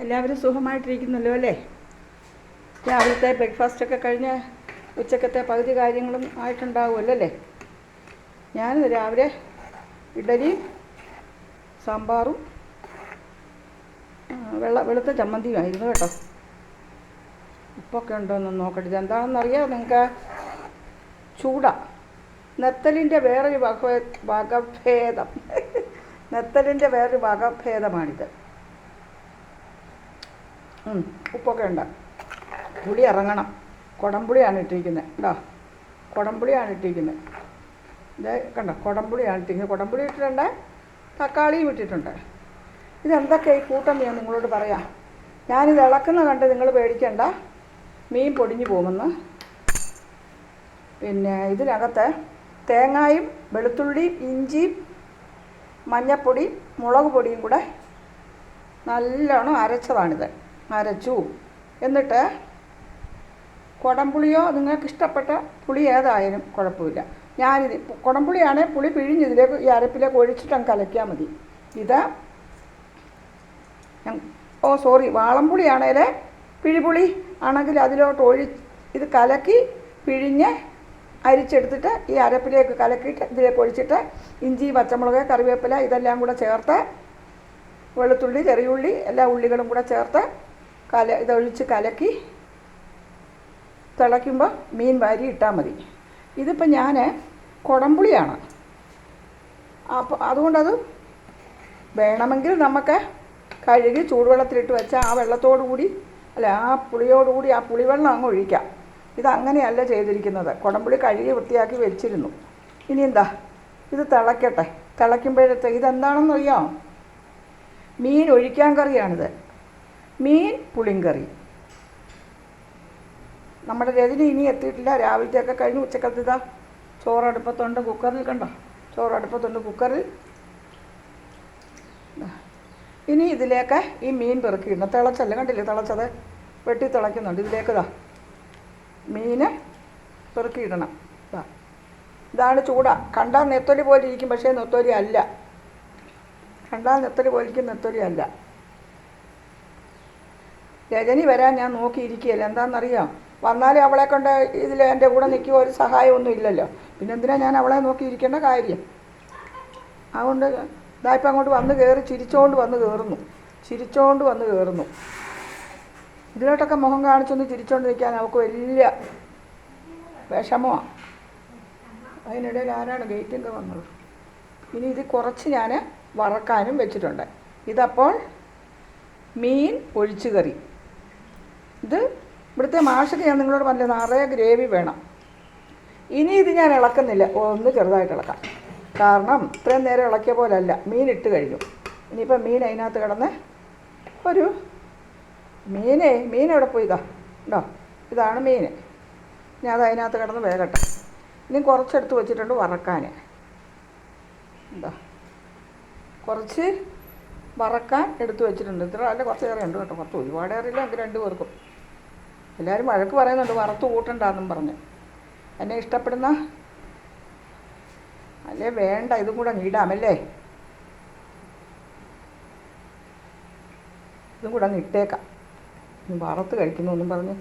എല്ലാവരും സുഖമായിട്ടിരിക്കുന്നല്ലോ അല്ലേ? രാവിലത്തെ ബ്രേക്ക്ഫാസ്റ്റൊക്കെ കഴിഞ്ഞ് ഉച്ചക്കത്തെ പകുതി കാര്യങ്ങളും ആയിട്ടുണ്ടാവുമല്ലോ അല്ലേ? ഞാനിത് രാവിലെ ഇഡലിയും സാമ്പാറും വെളുത്ത ചമ്മന്തിയുമായിരുന്നു കേട്ടോ. ഉപ്പൊക്കെ ഉണ്ടോയെന്നൊന്ന് നോക്കട്ടെ. ഇതെന്താണെന്നറിയാമോ നിങ്ങൾക്ക്? ചൂട, നെത്തലിൻ്റെ വേറൊരു വകഭേദം നെത്തലിൻ്റെ വേറൊരു വകഭേദമാണിത്. ഉപ്പൊക്കെ ഉണ്ട്. പുളി ഇറങ്ങണം. കുടംപുളിയാണ് ഇട്ടിരിക്കുന്നത് കേട്ടോ. കുടംപുളിയാണ് ഇട്ടിരിക്കുന്നത്. ഇത് കണ്ടോ, കുടംപുളിയാണ് ഇട്ടിരിക്കുന്നത്. കുടംപുളി ഇട്ടിട്ടുണ്ട്, തക്കാളിയും ഇട്ടിട്ടുണ്ട്. ഇതെന്തൊക്കെയാണ് ഈ കൂട്ടം ഞാൻ നിങ്ങളോട് പറയാം. ഞാനിത് ഇളക്കുന്ന കണ്ട് നിങ്ങൾ പേടിക്കണ്ട, മീൻ പൊടിഞ്ഞു പോകുമെന്ന്. പിന്നെ ഇതിനകത്ത് തേങ്ങായും വെളുത്തുള്ളിയും ഇഞ്ചിയും മഞ്ഞൾപ്പൊടിയും മുളക് പൊടിയും കൂടെ നല്ലോണം അരച്ചതാണിത്. അരച്ചു. എന്നിട്ട് കുടംപുളിയോ നിങ്ങൾക്ക് ഇഷ്ടപ്പെട്ട പുളി ഏതായാലും കുഴപ്പമില്ല. ഞാനിത് കുടംപുളിയാണെങ്കിൽ പുളി പിഴിഞ്ഞിതിലേക്ക് ഈ അരപ്പിലേക്ക് ഒഴിച്ചിട്ടങ്ങ് കലക്കിയാൽ മതി. ഇത് വാളംപുളിയാണെങ്കിൽ പിഴിപുളി ആണെങ്കിൽ അതിലോട്ട് ഇത് കലക്കി പിഴിഞ്ഞ് അരിച്ചെടുത്തിട്ട് ഈ അരപ്പിലേക്ക് കലക്കിയിട്ട് ഇതിലേക്ക് ഒഴിച്ചിട്ട് ഇഞ്ചി, പച്ചമുളക്, കറിവേപ്പില ഇതെല്ലാം കൂടെ ചേർത്ത്, വെളുത്തുള്ളി, ചെറിയുള്ളി എല്ലാ ഉള്ളികളും കൂടെ ചേർത്ത് ഇതൊഴിച്ച് കലക്കി തിളയ്ക്കുമ്പോൾ മീൻ വാരി ഇട്ടാൽ മതി. ഇതിപ്പോൾ ഞാൻ കുടംപുളിയാണ്. അപ്പോൾ അതുകൊണ്ടത് വേണമെങ്കിൽ നമുക്ക് കഴുകി ചൂടുവെള്ളത്തിലിട്ട് വെച്ചാൽ ആ വെള്ളത്തോടുകൂടി ആ പുളിയോടുകൂടി ആ പുളിവെള്ളം അങ്ങ് ഒഴിക്കാം. ഇതങ്ങനെയല്ല ചെയ്തിരിക്കുന്നത്. കുടംപുളി കഴുകി വൃത്തിയാക്കി വെച്ചിരുന്നു. ഇനി എന്താ, ഇത് തിളയ്ക്കട്ടെ. തിളയ്ക്കുമ്പോഴത്തെ ഇതെന്താണെന്നറിയാമോ? മീൻ ഒഴിക്കാൻ കറിയാണിത്. മീൻ പുളിങ്കറി. നമ്മുടെ രജനി ഇനി എത്തിയിട്ടില്ല. രാവിലത്തെയൊക്കെ കഴിഞ്ഞ് ഉച്ചക്കലത്തെ ചോറടുപ്പത്തുണ്ട്. കുക്കറിൽ കണ്ടോ, ചോറടുപ്പത്തുണ്ട് കുക്കറിൽ. ഇനി ഇതിലേക്ക് ഈ മീൻ പെറുക്കിയിടണം. തിളച്ചല്ലേ, കണ്ടില്ലേ തിളച്ചത്, വെട്ടി തിളയ്ക്കുന്നുണ്ട്. ഇതിലേക്ക് മീന് പെറുക്കിയിടണം. ഇതാണ് ചൂട. കണ്ടാൽ നെത്തൊലി പോലെ ഇരിക്കും, പക്ഷേ നെത്തൊലി അല്ല. കണ്ടാൽ നെത്തൊലി പോലിരിക്കും, നെത്തൊലി അല്ല. രജനി വരാൻ ഞാൻ നോക്കിയിരിക്കുകയല്ല. എന്താണെന്നറിയാം, വന്നാലും അവളെ കൊണ്ട് ഇതിൽ എൻ്റെ കൂടെ നിൽക്കുക ഒരു സഹായമൊന്നും ഇല്ലല്ലോ. പിന്നെ എന്തിനാണ് ഞാൻ അവളെ നോക്കിയിരിക്കേണ്ട കാര്യം? അതുകൊണ്ട് ഇതായിപ്പോൾ അങ്ങോട്ട് വന്ന് കയറി ചിരിച്ചോണ്ട് വന്ന് കയറുന്നു. ഇതിലോട്ടൊക്കെ മുഖം കാണിച്ചൊന്ന് ചിരിച്ചോണ്ട് നിൽക്കാൻ അവൾക്ക് വലിയ വിഷമമാണ്. അതിനിടയിൽ ആരാണ് ഗേറ്റിൻ്റെ വന്നത്? ഇനി ഇത് കുറച്ച് ഞാൻ വറക്കാനും വെച്ചിട്ടുണ്ട്. ഇതപ്പോൾ മീൻ ഒഴിച്ചു കറി. ഇത് ഇവിടുത്തെ മാഷൊക്കെ ഞാൻ നിങ്ങളോട് പറഞ്ഞില്ല, നിറയെ ഗ്രേവി വേണം. ഇനി ഇത് ഞാൻ ഇളക്കുന്നില്ല, ഒന്ന് ചെറുതായിട്ട് ഇളക്കാം. കാരണം ഇത്രയും നേരം ഇളക്കിയ പോലല്ല, മീൻ ഇട്ട് കഴിഞ്ഞു. ഇനിയിപ്പോൾ മീൻ അതിനകത്ത് കിടന്ന് ഒരു മീൻ എവിടെ പോയി? ഉണ്ടോ, ഇതാണ് മീൻ. ഇനി അത് അതിനകത്ത് കിടന്ന് വേകട്ടെ. ഇനി കുറച്ചെടുത്ത് വെച്ചിട്ടുണ്ട് വറക്കാൻ. എന്താ, കുറച്ച് വറക്കാൻ എടുത്ത് വെച്ചിട്ടുണ്ട്. ഇത്ര അല്ല, കുറച്ച് ഏറെ ഉണ്ട് കേട്ടോ. കുറച്ച് ഒരുപാട് ഏറിയില്ല, നമുക്ക് 2 പേർക്കും. എല്ലാവരും വഴക്ക് പറയുന്നുണ്ട് വറുത്ത് കൂട്ടണ്ടെന്നും പറഞ്ഞ്. എന്നെ ഇഷ്ടപ്പെടുന്ന അല്ലേ വേണ്ട, ഇതും കൂടെ അങ്ങ് ഇടാമല്ലേ, ഇതും കൂടെ അങ്ങ് ഇട്ടേക്കാം. വറുത്ത് കഴിക്കുന്നു എന്നും പറഞ്ഞ്